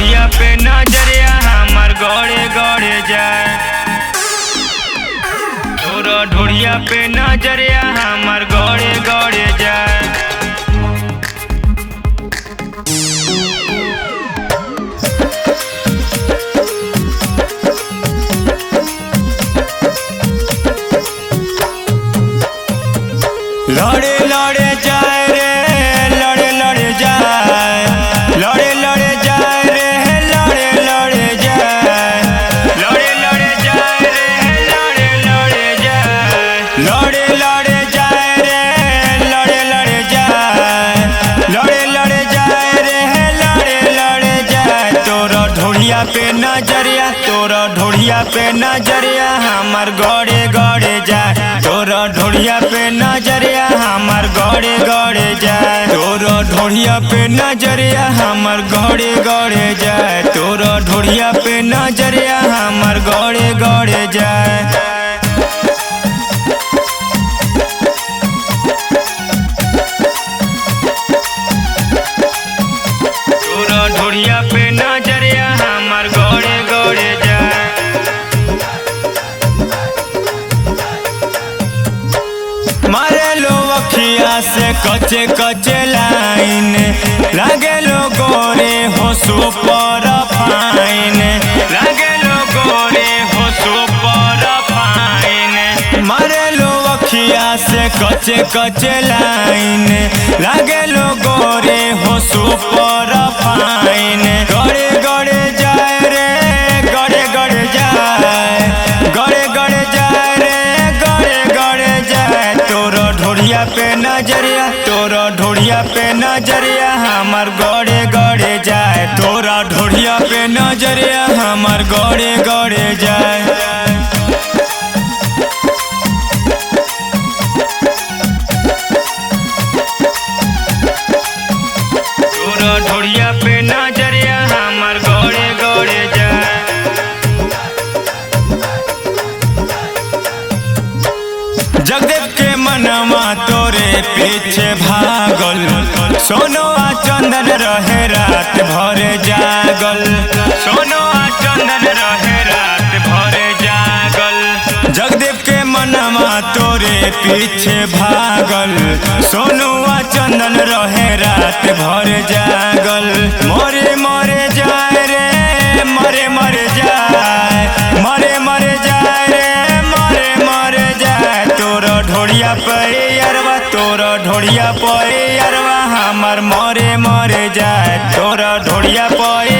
ढोड़िया पे नजरिया हमर गड़े गड़े जाए। तोरा ढोड़िया पे नजरिया हमर गड़े गड़े जाए। लड़े लड़े जाए रे, लड़े लड़े जाए, लड़े लड़े जाए रे, लड़े लड़े जाए, लड़े लड़े जाए रे, लड़े लड़े जाए, लड़े लड़े जाए रे, लड़े लड़े जाए, लड़े लड़े जाए रे, लड़े लड़े जाए। तोरा ढोड़िया पे नजरिया, तोरा ढोड़िया पे नजरिया हमर गड़े गड़े जाए। तोरा ढोड़िया पे नजरिया हमर गड़े गड़े जाए। तोरा ढोड़िया पे नजरिया हमर गड़े गड़े जाए। तोरा ढोड़िया पे नजरिया हमर गड़े गड़े जाए। तोरा ढोड़िया पे नजरिया हमर गड़े गड़े जाए। मारे लो अखिया से कचे कचे लाइन, लागे लो गोरे हो सुपर फाइन, लागे लो गोरे हो सुपर फाइन। मारे लो अखिया से कचे कचे लाइन, लागे लो गोरे हो सुपर फाइन। गड़े गड़े जाए रे, गड़े गड़े जाए, गड़े गड़े जाए रे, गड़े गड़े जाए। तोरा ढोड़िया पे नजरिया, तोरा ढोड़िया पे नजरिया हमर गड़े गड़े जाए। तोरा ढोड़िया पे नजरिया हमर गड़े गड़े जाए। तोरा ढोड़िया पे नजरिया हमर गड़े गड़े जाए। जगदेव के मनवा तोरे पीछे भागल, सोनवा चंदन रहे रात भर जागल, सोनवा चंदन रहे रात भर जागल। जगदेव के मनवा तोरे पीछे भागल, सोनवा चंदन रहे रात भर जागल। मरे मरे जाए रे, मरे मरे जाए, मरे मरे जाए रे, मरे मरे जाए। तोरा ढोड़िया पे अरवा, तोरा ढोड़िया पे अरवा हमर मरे मरे जाए। तोरा ढोड़िया पे